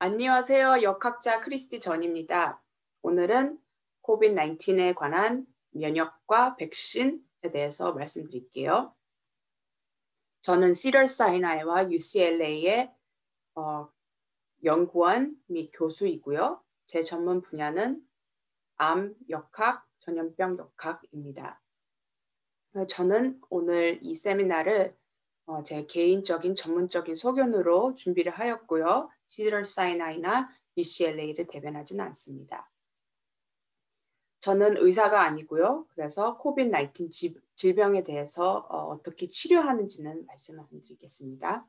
안녕하세요. 역학자 크리스티 전입니다. 오늘은 코비드-19에 관한 면역과 백신에 대해서 말씀드릴게요. 저는 시더사이나이와 UCLA의 연구원 및 교수이고요. 제 전문 분야는 암 역학, 전염병 역학입니다. 저는 오늘 이 세미나를 제 개인적인 전문적인 소견으로 준비를 하였고요. 시더사이나이나 UCLA를 대변하지는 않습니다. 저는 의사가 아니고요. 그래서 코비드-19 질병에 대해서 어떻게 치료하는지는 말씀을 드리겠습니다.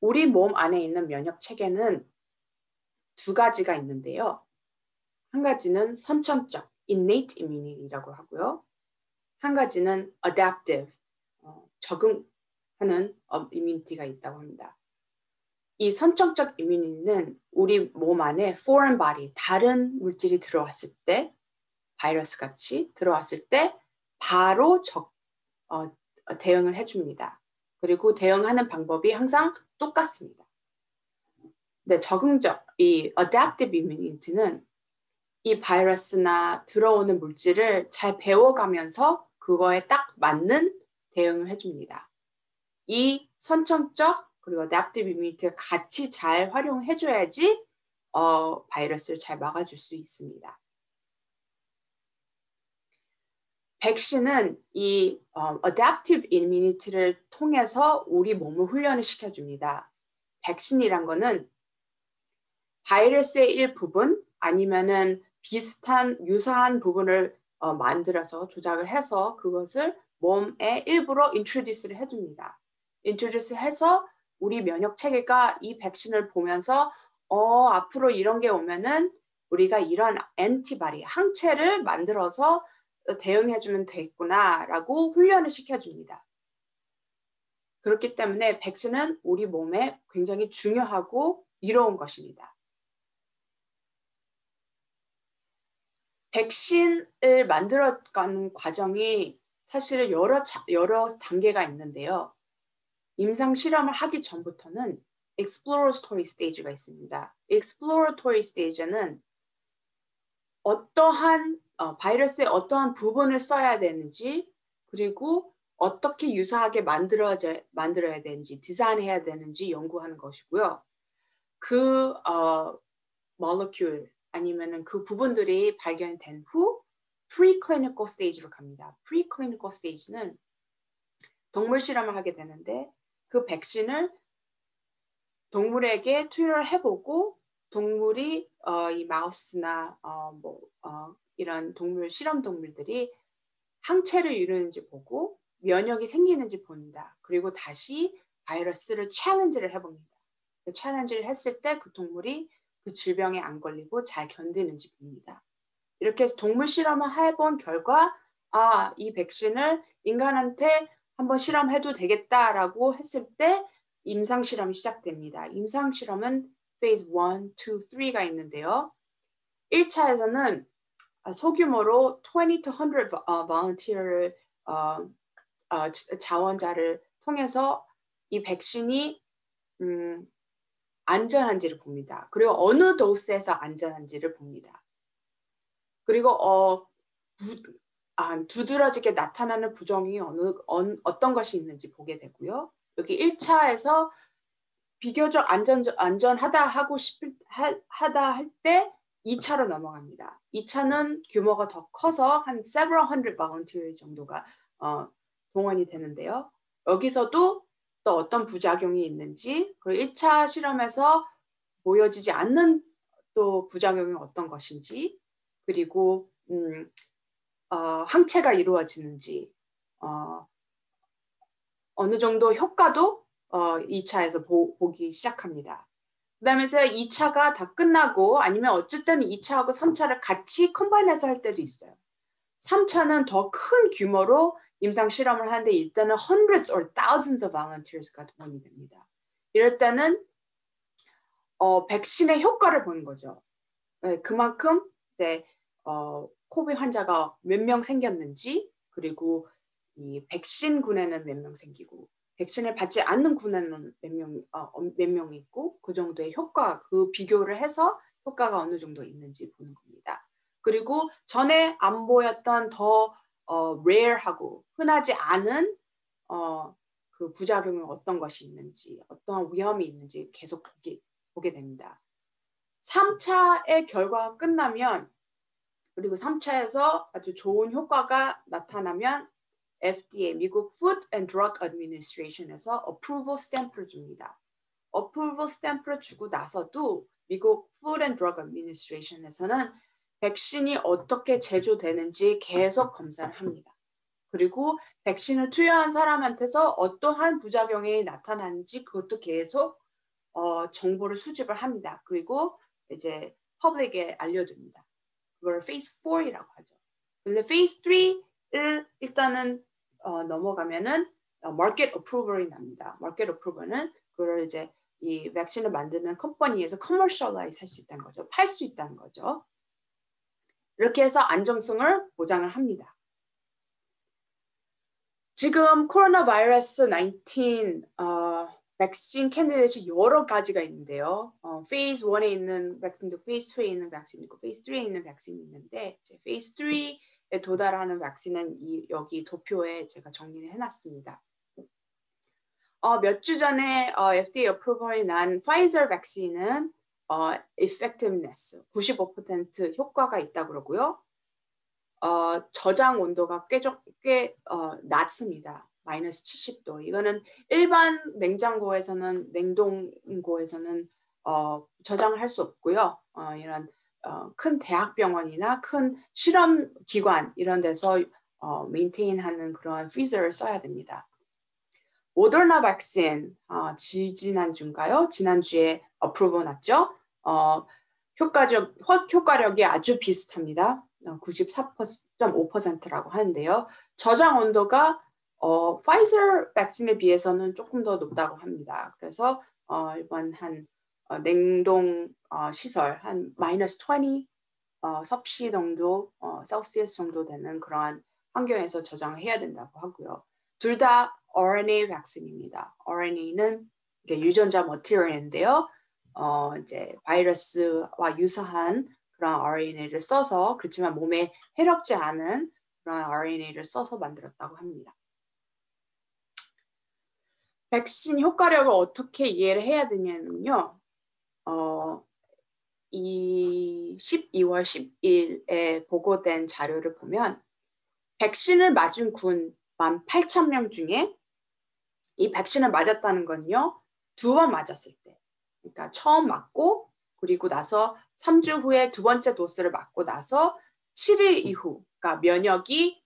우리 몸 안에 있는 면역 체계는 두 가지가 있는데요. 한 가지는 선천적, innate immunity라고 하고요. 한 가지는 adaptive, 적응하는 immunity가 있다고 합니다. 이 선천적 immunity는 우리 몸 안에 foreign body, 다른 물질이 들어왔을 때, 바이러스 같이 들어왔을 때 바로 대응을 해줍니다. 그리고 대응하는 방법이 항상 똑같습니다. 근데 적응적, 이 adaptive immunity는 이 바이러스나 들어오는 물질을 잘 배워가면서 그거에 딱 맞는 대응을 해줍니다. 이 선천적 그리고 adaptive immunity가 같이 잘 활용해줘야지 바이러스를 잘 막아줄 수 있습니다. 백신은 이 adaptive immunity를 통해서 우리 몸을 훈련을 시켜줍니다. 백신이란 거는 바이러스의 일부분 아니면은 비슷한 유사한 부분을 만들어서 조작을 해서 그것을 몸의 일부러 introduce를 해줍니다. introduce 해서 우리 면역 체계가 이 백신을 보면서 앞으로 이런 게 오면은 우리가 이런 엔티바디, 항체를 만들어서 대응해주면 되겠구나라고 훈련을 시켜줍니다. 그렇기 때문에 백신은 우리 몸에 굉장히 중요하고 이로운 것입니다. 백신을 만들어가는 과정이 사실은 여러 단계가 있는데요. 임상 실험을 하기 전부터는 exploratory stage가 있습니다. exploratory stage는 어떠한 바이러스의 어떠한 부분을 써야 되는지 그리고 어떻게 유사하게 만들어야 되는지 디자인해야 되는지 연구하는 것이고요. 그 molecule 아니면은 그 부분들이 발견된 후 preclinical stage로 갑니다. preclinical stage는 동물 실험을 하게 되는데 그 백신을 동물에게 투여를 해보고 동물이 이 마우스나 이런 동물 실험 동물들이 항체를 이루는지 보고 면역이 생기는지 봅니다. 그리고 다시 바이러스를 챌린지를 해봅니다. 그 챌린지를 했을 때 그 동물이 그 질병에 안 걸리고 잘 견디는지 봅니다. 이렇게 해서 동물 실험을 해본 결과 이 백신을 인간한테 한번 실험해도 되겠다라고 했을 때 임상 실험이 시작됩니다. 임상 실험은 phase 1, 2, 3가 있는데요. 1차에서는 소규모로 20 to 100 volunteer를 자원자를 통해서 이 백신이 안전한지를 봅니다. 그리고 어느 도스에서 안전한지를 봅니다. 그리고 두드러지게 나타나는 부종이 어떤 것이 있는지 보게 되고요. 여기 1차에서 비교적 안전하다 하다 할 때 2차로 넘어갑니다. 2차는 규모가 더 커서 한 several hundred volunteer 정도가 동원이 되는데요. 여기서도 또 어떤 부작용이 있는지 그 1차 실험에서 보여지지 않는 또 부작용이 어떤 것인지 그리고 항체가 이루어지는지 어느 정도 효과도 2차에서 보기 시작합니다. 그 다음에 2차가 다 끝나고 아니면 어쨌든 2차하고 3차를 같이 컴바인해서 할 때도 있어요. 3차는 더 큰 규모로 임상 실험을 하는데 일단은 hundreds or thousands of volunteers가 동원이 됩니다. 이럴 때는 백신의 효과를 보는 거죠. 네, 그만큼 이제 코비드 환자가 몇 명 생겼는지 그리고 이 백신군에는 몇 명 생기고 백신을 받지 않는 군에는 몇 명 있고 그 정도의 효과, 그 비교를 해서 효과가 어느 정도 있는지 보는 겁니다. 그리고 전에 안 보였던 더 rare하고 흔하지 않은 그 부작용이 어떤 것이 있는지, 어떤 위험이 있는지 계속 보게 됩니다. 3차의 결과가 끝나면, 그리고 3차에서 아주 좋은 효과가 나타나면 FDA, 미국 Food and Drug Administration에서 approval 스탬프를 줍니다. approval 스탬프를 주고 나서도 미국 Food and Drug Administration에서는 백신이 어떻게 제조되는지 계속 검사를 합니다. 그리고 백신을 투여한 사람한테서 어떠한 부작용이 나타나는지 그것도 계속 정보를 수집을 합니다. 그리고 이제 퍼블릭에 알려줍니다. 그걸 페이스 4이라고 하죠. 근데 페이스 3를 일단은 넘어가면은 마켓 어프로벌이 납니다. 마켓 어프로벌은 그걸 이제 이 백신을 만드는 컴퍼니에서 커머셜라이즈 할 수 있다는 거죠. 팔 수 있다는 거죠. 이렇게 해서 안정성을 보장을 합니다. 지금 코로나 바이러스 19 백신 캔디데이트 여러 가지가 있는데요. 페이즈 1에 있는 백신도 페이즈 2에 있는 백신이 있고 페이즈 3에 있는 백신이 있는데 페이즈 3에 도달하는 백신은 여기 도표에 제가 정리를 해놨습니다. 몇 주 전에 FDA 어프로벌이 난 파이저 백신은 effectiveness 95% 효과가 있다고 그러고요. 저장 온도가 꽤 낮습니다. 마이너스 70도. 이거는 일반 냉장고에서는, 냉동고에서는 저장을 할 수 없고요. 이런 큰 대학병원이나 큰 실험기관 이런 데서 메인테인하는 그런 프리저를 써야 됩니다. 모더나 백신, 지난주인가요? 지난주에 어프로벌 났죠? 효과력이 아주 비슷합니다. 94.5%라고 하는데요. 저장 온도가 파이저 백신에 비해서는 조금 더 높다고 합니다. 그래서 이번 한 냉동 시설 한 마이너스 20 섭씨 정도 셀시어스 정도 되는 그러한 환경에서 저장을 해야 된다고 하고요. 둘 다 RNA 백신입니다. RNA는 유전자 머티리얼인데요. 이제 바이러스와 유사한 그런 RNA를 써서, 그렇지만 몸에 해롭지 않은 그런 RNA를 써서 만들었다고 합니다. 백신 효과력을 어떻게 이해를 해야 되냐면요. 이 12월 10일에 보고된 자료를 보면 백신을 맞은 군 18,000명 중에 이 백신을 맞았다는 건요. 2번 맞았을 때. 그러니까 처음 맞고 그리고 나서 3주 후에 두 번째 도스를 맞고 나서 7일 이후, 그러니까 면역이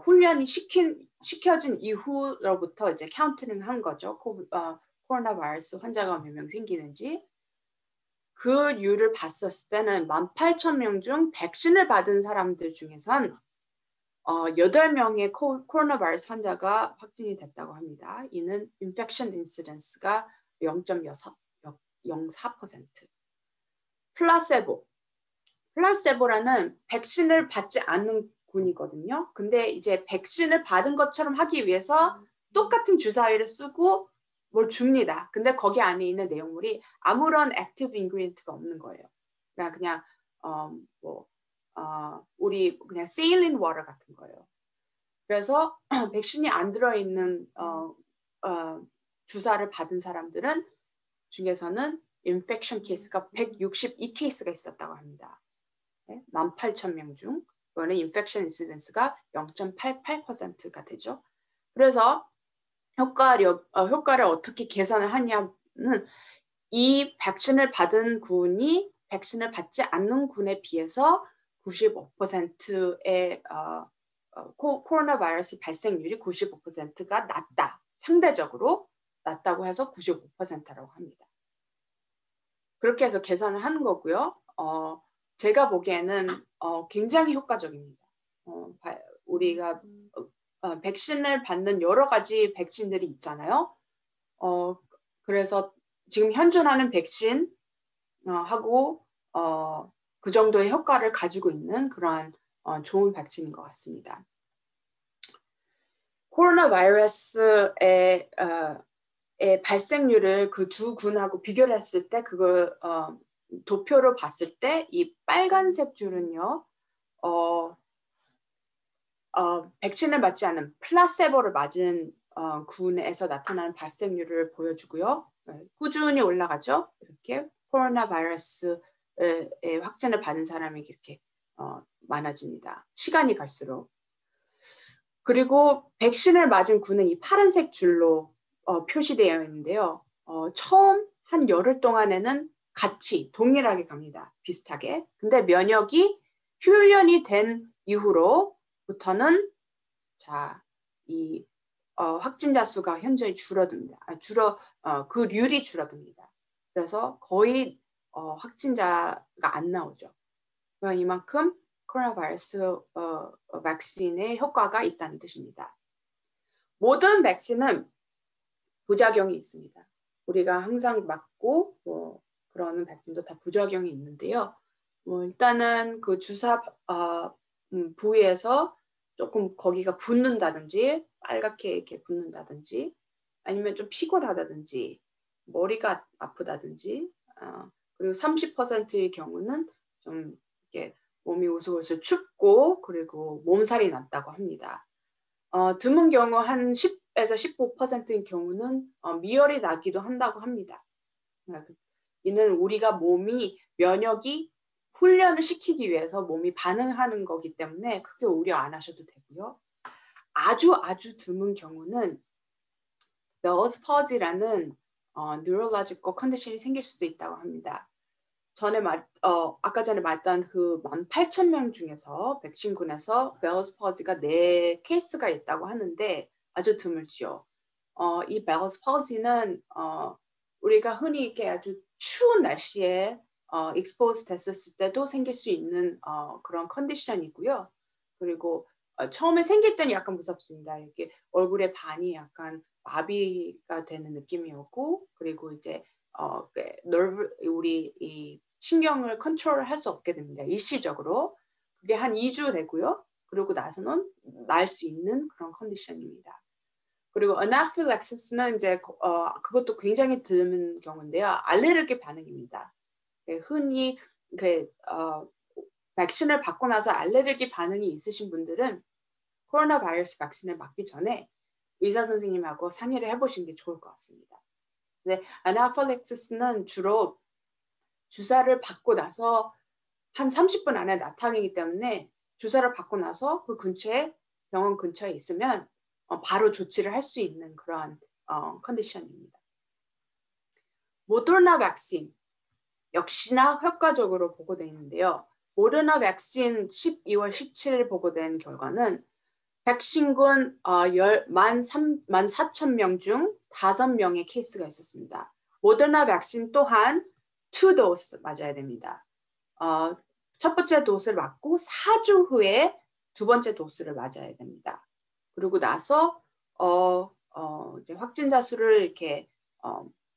훈련이 시켜진 이후로부터 이제 카운트를 한 거죠. 코로나 바이러스 환자가 몇 명 생기는지. 그 류를 봤었을 때는 18,000명 중 백신을 받은 사람들 중에선 8명의 코로나 바이러스 환자가 확진이 됐다고 합니다. 이는 infection incidence가 0.04%. 플라세보라는 백신을 받지 않는 군이거든요. 근데 이제 백신을 받은 것처럼 하기 위해서 똑같은 주사위를 쓰고 뭘 줍니다. 근데 거기 안에 있는 내용물이 아무런 액티브 인그리디언트가 없는 거예요. 그냥 우리 그냥 세일린 워터 같은 거예요. 그래서 백신이 안 들어있는 주사를 받은 사람들은 중에서는 인펙션 케이스가 162케이스가 있었다고 합니다. 18,000명 중 그거는 인펙션 인시던스가 0.88%가 되죠. 그래서 효과를 어떻게 계산을 하냐는 이 백신을 받은 군이 백신을 받지 않는 군에 비해서 95%의 코로나 바이러스 발생률이 95%가 낮다. 상대적으로 낮다고 해서 95%라고 합니다. 그렇게 해서 계산을 하는 거고요. 제가 보기에는 굉장히 효과적입니다. 우리가 백신을 받는 여러 가지 백신들이 있잖아요. 그래서 지금 현존하는 백신 하고 그 정도의 효과를 가지고 있는 그러한 좋은 백신인 것 같습니다. 코로나 바이러스의 발생률을 그 두 군하고 비교를 했을 때 그걸 도표로 봤을 때 이 빨간색 줄은요. 백신을 맞지 않은 플라세보를 맞은 군에서 나타나는 발생률을 보여주고요. 꾸준히 올라가죠. 이렇게 코로나 바이러스의 확진을 받은 사람이 이렇게 많아집니다. 시간이 갈수록. 그리고 백신을 맞은 군은 이 파란색 줄로 표시되어 있는데요. 처음 한 열흘 동안에는 같이 동일하게 갑니다. 비슷하게. 근데 면역이 훈련이 된 이후로부터는 이 확진자 수가 현저히 줄어듭니다. 그 률이 줄어듭니다. 그래서 거의 확진자가 안 나오죠. 이만큼 코로나 바이러스 백신의 효과가 있다는 뜻입니다. 모든 백신은 부작용이 있습니다. 우리가 항상 맞고 그러는 백신도 다 부작용이 있는데요. 일단은 그 주사 부위에서 조금 거기가 붓는다든지 빨갛게 이렇게 붓는다든지 아니면 좀 피곤하다든지 머리가 아프다든지 그리고 30%의 경우는 좀 이렇게 몸이 우스우스 춥고 그리고 몸살이 났다고 합니다. 드문 경우 한 10에서 15%인 경우는 미열이 나기도 한다고 합니다. 이는 우리가 몸이 면역이 훈련을 시키기 위해서 몸이 반응하는 거기 때문에 크게 우려 안 하셔도 되고요. 아주 드문 경우는 벨스 퍼지라는 뉴로로지컬 컨디션이 생길 수도 있다고 합니다. 아까 전에 말했던 그 18,000명 중에서 백신군에서 벨스 퍼지가 4케이스가 있다고 하는데 아주 드물지요. 이 벨스 퍼지는 우리가 흔히 이렇게 아주 추운 날씨에 익스포즈 됐을 때도 생길 수 있는 그런 컨디션이고요. 그리고 처음에 생길 때는 약간 무섭습니다. 이렇게 얼굴에 반이 약간 마비가 되는 느낌이었고, 그리고 이제 우리 이 신경을 컨트롤을 할 수 없게 됩니다. 일시적으로. 그게 한 2주 되고요. 그러고 나서는 날 수 있는 그런 컨디션입니다. 그리고 아나필락시스는 이제 그것도 굉장히 드문 경우인데요. 알레르기 반응입니다. 흔히 백신을 받고 나서 알레르기 반응이 있으신 분들은 코로나 바이러스 백신을 맞기 전에 의사 선생님하고 상의를 해보시는 게 좋을 것 같습니다. 근데 아나필락시스는 주로 주사를 받고 나서 한 30분 안에 나타나기 때문에 주사를 받고 나서 그 근처에 병원 근처에 있으면 바로 조치를 할 수 있는 그런 컨디션입니다. 모더나 백신 역시나 효과적으로 보고되어 있는데요. 모더나 백신 12월 17일 보고된 결과는 백신군 14,000명 중 5명의 케이스가 있었습니다. 모더나 백신 또한 2도스 맞아야 됩니다. 첫 번째 도스를 맞고 4주 후에 두 번째 도스를 맞아야 됩니다. 그리고 나서 이제 확진자 수를 이렇게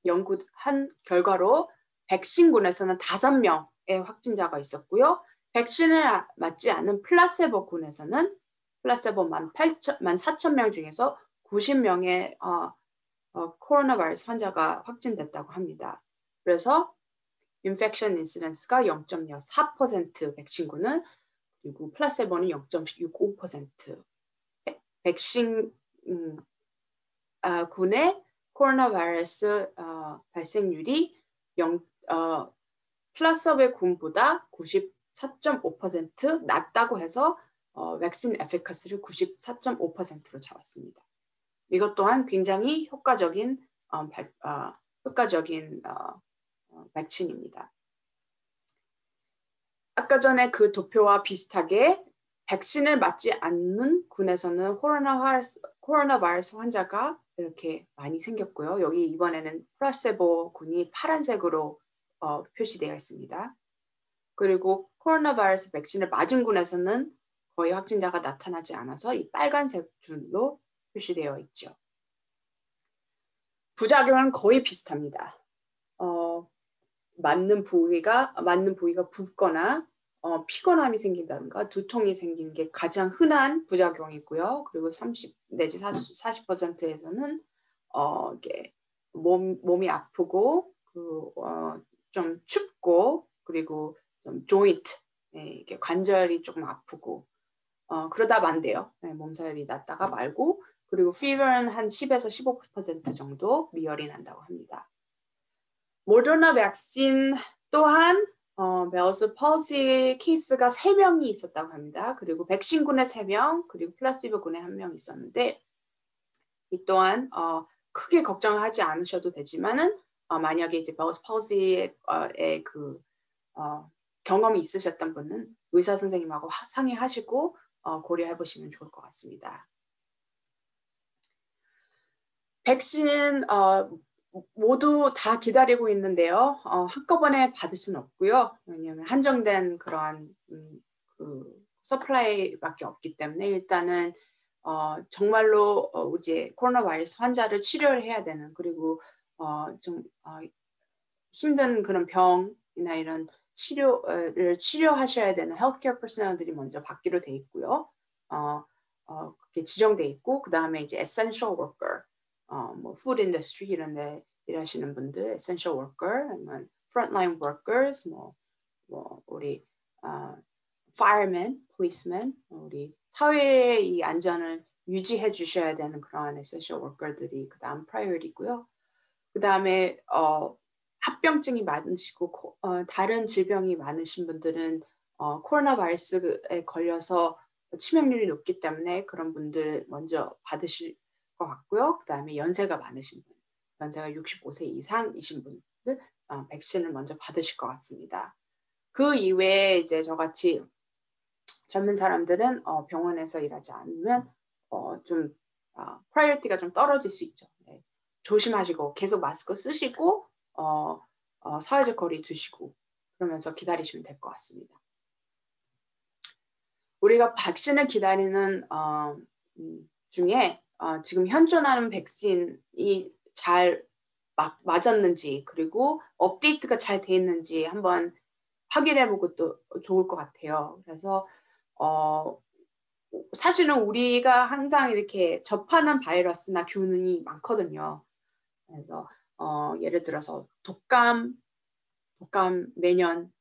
연구한 결과로 백신군에서는 5명의 확진자가 있었고요. 백신을 맞지 않은 플라세보 군에서는 플라세보 14,000명 중에서 90명의 코로나 바이러스 환자가 확진됐다고 합니다. 그래서 인펙션 인시던스가 0.04% 백신군은 그리고 플라세보는 0.65%. 백신 군의 코로나 바이러스 발생률이 플라세보 군보다 94.5% 낮다고 해서 백신 에피커시를 94.5%로 잡았습니다. 이것 또한 굉장히 효과적인 백신입니다. 아까 전에 그 도표와 비슷하게 백신을 맞지 않는 군에서는 코로나 바이러스 환자가 이렇게 많이 생겼고요. 여기 이번에는 플라세보 군이 파란색으로 표시되어 있습니다. 그리고 코로나 바이러스 백신을 맞은 군에서는 거의 확진자가 나타나지 않아서 이 빨간색 줄로 표시되어 있죠. 부작용은 거의 비슷합니다. 맞는 부위가 붓거나 피곤함이 생긴다든가 두통이 생기는 게 가장 흔한 부작용이고요. 그리고 30 내지 40%에서는 이게 몸이 아프고 좀 춥고 그리고 좀 조인트 이게 관절이 조금 아프고 그러다 만대요. 네, 몸살이 났다가 말고 그리고 fever는 한 10에서 15% 정도 미열이 난다고 합니다. 모더나 백신 또한 멜스 펄시 케이스가 3명이 있었다고 합니다. 그리고 백신군에 3명, 그리고 플라시보군에 1명 있었는데 이 또한 크게 걱정하지 않으셔도 되지만은 만약에 이제 멜스 펄시의 경험이 있으셨던 분은 의사 선생님하고 상의하시고 고려해 보시면 좋을 것 같습니다. 백신 모두 다 기다리고 있는데요. 한꺼번에 받을 수는 없고요. 왜냐하면 한정된 그러한 그 서플라이밖에 없기 때문에 일단은 정말로 이제 코로나 바이러스 환자를 치료를 해야 되는 그리고 좀 힘든 그런 병이나 이런 치료를 치료하셔야 되는 헬스케어 퍼스널들이 먼저 받기로 돼 있고요. 그게 지정돼 있고 그 다음에 이제 essential worker, 뭐 food industry 이런 데 일하시는 분들, essential worker, 아니면 frontline workers, 뭐 우리 firemen, policemen, 우리 사회의 이 안전을 유지해 주셔야 되는 그러한 essential worker들이 그 다음 priority고요. 그 다음에 합병증이 많으시고 다른 질병이 많으신 분들은 코로나 바이러스에 걸려서 치명률이 높기 때문에 그런 분들 먼저 받으실 것 같고요. 그 다음에 연세가 많으신 분, 연세가 65세 이상이신 분들 백신을 먼저 받으실 것 같습니다. 그 이외에 이제 저같이 젊은 사람들은 병원에서 일하지 않으면 좀 프라이어티가 좀 떨어질 수 있죠. 네. 조심하시고 계속 마스크 쓰시고 사회적 거리 두시고 그러면서 기다리시면 될 것 같습니다. 우리가 백신을 기다리는 중에 지금 현존하는 백신이 잘 맞았는지 그리고 업데이트가 잘 돼 있는지 한번 확인해보고 또 좋을 것 같아요. 그래서 사실은 우리가 항상 이렇게 접하는 바이러스나 균이 많거든요. 그래서 예를 들어서 독감 매년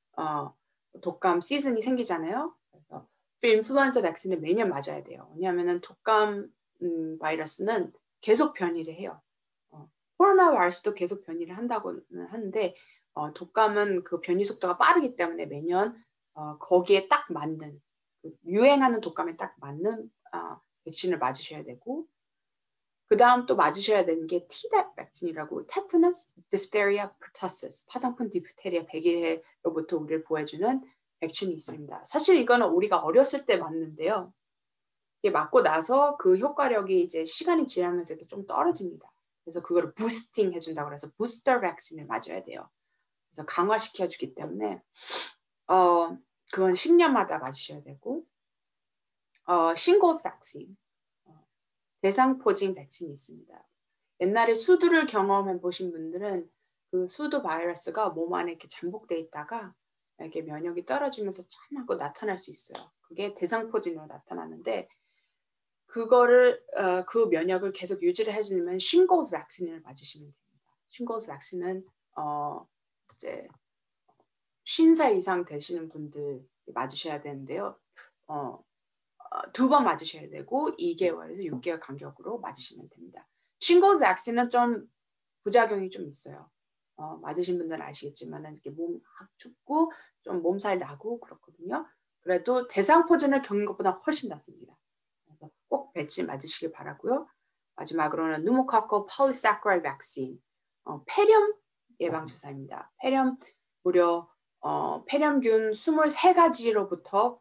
독감 시즌이 생기잖아요. 그래서 인플루엔자 백신을 매년 맞아야 돼요. 왜냐하면 독감 바이러스는 계속 변이를 해요. 코로나 바이러스도 계속 변이를 한다고는 하는데 독감은 그 변이 속도가 빠르기 때문에 매년 거기에 딱 맞는 유행하는 독감에 딱 맞는 백신을 맞으셔야 되고 그 다음 또 맞으셔야 되는 게 Tdap 백신이라고 테타너스, 디프테리아, 퍼터시스, 파상풍 디프테리아 100일로부터 우리를 보호해주는 백신이 있습니다. 사실 이거는 우리가 어렸을 때 맞는데요. 이게 맞고 나서 그 효과력이 이제 시간이 지나면서 이렇게 좀 떨어집니다. 그래서 그거를 부스팅 해준다고 해서 부스터 백신을 맞아야 돼요. 그래서 강화시켜주기 때문에 그건 10년마다 맞으셔야 되고 싱글스 백신, 대상포진 백신이 있습니다. 옛날에 수두를 경험해 보신 분들은 그 수두 바이러스가 몸 안에 이렇게 잠복돼 있다가 이렇게 면역이 떨어지면서 짠하고 나타날 수 있어요. 그게 대상포진으로 나타나는데 그거를 그 면역을 계속 유지를 해주려면 싱글스 백신을 맞으시면 됩니다. 싱글스 백신은 이제 50살 이상 되시는 분들 맞으셔야 되는데요. 2번 맞으셔야 되고 2개월에서 6개월 간격으로 맞으시면 됩니다. 싱글스 백신은 좀 부작용이 좀 있어요. 맞으신 분들은 아시겠지만 이렇게 몸 춥고 좀 몸살 나고 그렇거든요. 그래도 대상포진을 겪는 것보다 훨씬 낫습니다. 그래서 꼭 백신 맞으시길 바라고요. 마지막으로는 pneumococcal polysaccharide vaccine, 폐렴 예방 주사입니다. 폐렴 무려 폐렴균 23가지로부터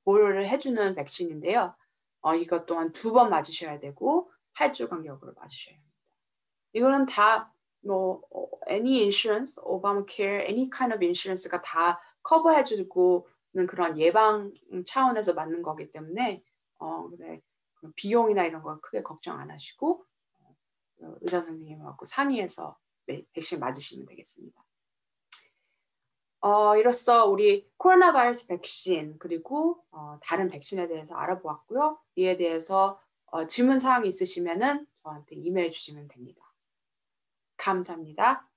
보호를 해주는 백신인데요. 이것 또한 2번 맞으셔야 되고 8주 간격으로 맞으셔야 합니다. 이거는 다 뭐 any insurance, Obamacare, any kind of insurance가 다 커버해주고는 그런 예방 차원에서 맞는 거기 때문에 그래, 비용이나 이런 거 크게 걱정 안 하시고 의사 선생님하고 상의해서 백신 맞으시면 되겠습니다. 이로써 우리 코로나 바이러스 백신 그리고 다른 백신에 대해서 알아보았고요. 이에 대해서 질문 사항이 있으시면은 저한테 이메일 주시면 됩니다. 감사합니다.